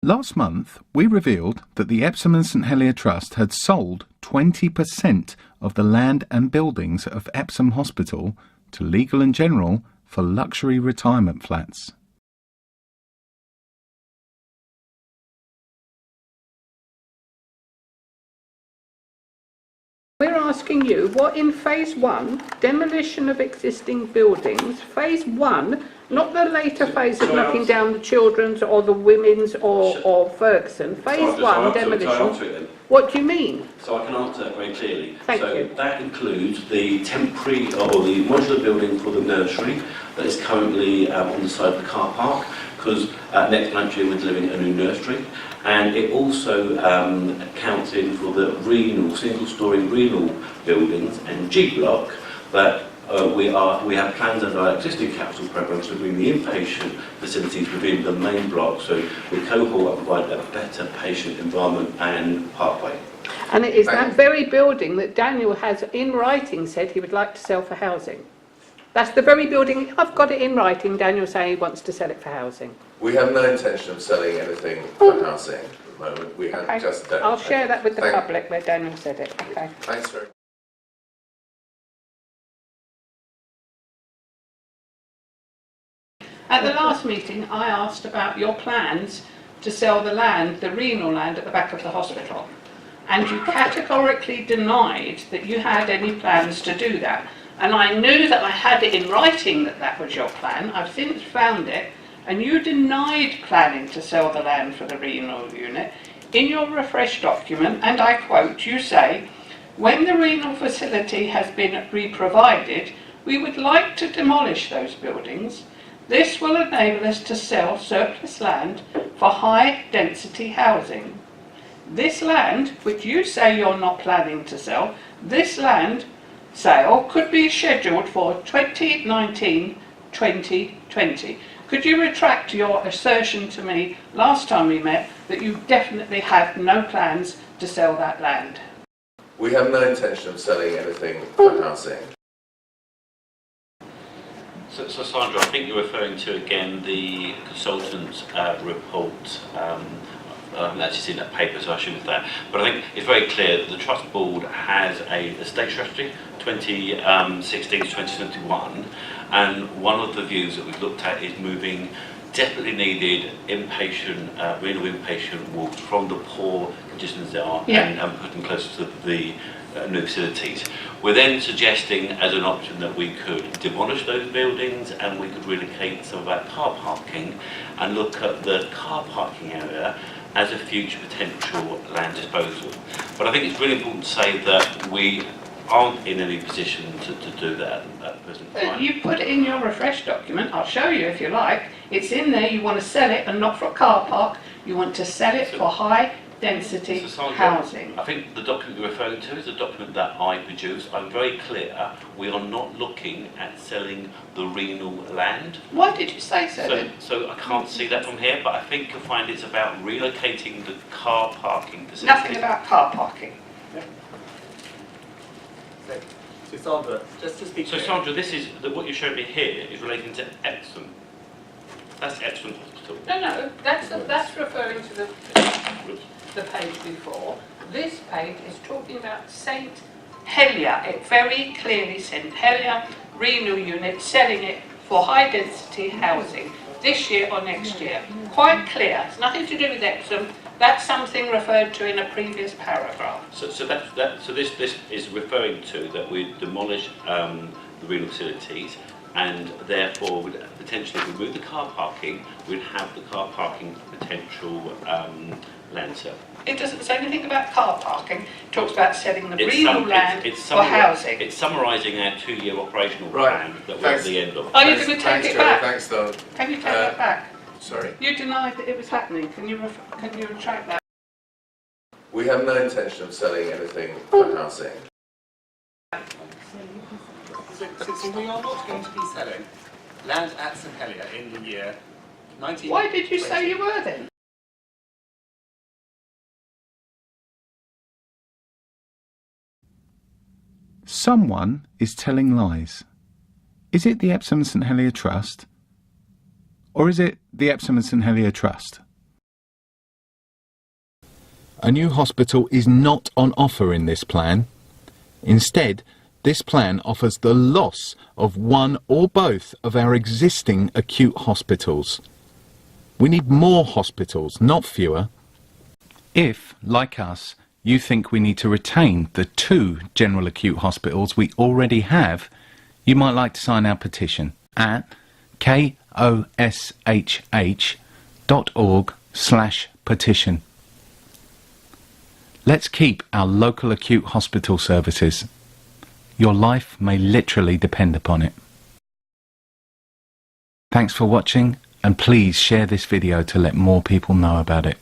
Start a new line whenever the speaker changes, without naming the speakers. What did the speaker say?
Last month, we revealed that the Epsom St Helier Trust had sold 20% of the land and buildings of Epsom Hospital to Legal & General for luxury retirement flats.
We're asking you what in phase 1, demolition of existing buildings, phase 1, not the later phase of knocking down the children's or the women's or Ferguson, phase 1 demolition. What do you mean?
So I can answer that very clearly.
Thank you.
That includes the temporary or the modular building for the nursery that is currently on the side of the car park, because next financial year we're delivering a new nursery. And it also counts in for the renal, single-storey renal buildings and G block that we have plans under our existing capital programmes to bring the inpatient facilities within the main block, so with cohort and provide a better patient environment and pathway.
And it is that very building that Daniel has in writing said he would like to sell for housing. That's the very building, I've got it in writing, Daniel saying he wants to sell it for housing.
We have no intention of selling anything for housing at the moment. We have just...
I'll share that with the public where Daniel said it. Okay.
Thanks very much.
At the last meeting, I asked about your plans to sell the land, the renal land at the back of the hospital. And you categorically denied that you had any plans to do that. And I knew that I had it in writing that that was your plan. I've since found it. And you denied planning to sell the land for the renal unit. In your refresh document, and I quote, you say, when the renal facility has been re-provided, we would like to demolish those buildings. This will enable us to sell surplus land for high-density housing. This land, which you say you're not planning to sell, this land sale could be scheduled for 2019-2020. Could you retract your assertion to me last time we met that you definitely have no plans to sell that land?
We have no intention of selling anything for housing.
So Sandra, I think you're referring to again the consultant's report. I haven't actually seen that paper, so I assume it's that. But I think it's very clear that the Trust Board has a estate strategy, 2016 to 2021, and one of the views that we've looked at is moving desperately needed inpatient, renal inpatient wards from the poor conditions they are and put them closer to the new facilities. We're then suggesting as an option that we could demolish those buildings and we could relocate some of our car parking and look at the car parking area as a future potential land disposal. But I think it's really important to say that we aren't in any position to do that at present time.
You put it in your refresh document, I'll show you if you like. It's in there, you want to sell it and not for a car park, you want to sell it for high density housing.
I think the document you're referring to is a document that I produced. I'm very clear, we are not looking at selling the renal land.
Why did you say so?
So I can't see that from here, but I think you'll find it's about relocating the car parking facility.
Nothing about car parking.
So Sandra, just to speak.
So Sandra, this is what you showed me here is relating to Epsom. That's Epsom Hospital.
No, that's referring to the page before. This page is talking about St Helier. It very clearly St Helier renal unit selling it for high density housing this year or next year. Quite clear. It's nothing to do with Epsom. That's something referred to in a previous paragraph.
So this is referring to that we demolish the renal facilities, and therefore would potentially remove the car parking. We'd have the car parking potential land sale.
It doesn't say anything about car parking. It talks about selling the renal land for housing.
It's summarising our 2-year operational plan that we're at the end of.
Are you going to take it back?
Thanks, Don.
Can you take that back?
Sorry?
You denied that it was happening. Can you retract that?
We have no intention of selling anything for housing.
So we are not going to be selling land at St Helier in the year 19...
Why did you say you were then?
Someone is telling lies. Is it the Epsom St Helier Trust? Or is it the Epsom St Helier Trust? A new hospital is not on offer in this plan. Instead, this plan offers the loss of one or both of our existing acute hospitals. We need more hospitals, not fewer. If, like us, you think we need to retain the 2 general acute hospitals we already have, you might like to sign our petition at koshh.org/petition. Let's keep our local acute hospital services. Your life may literally depend upon it. Thanks for watching, and please share this video to let more people know about it.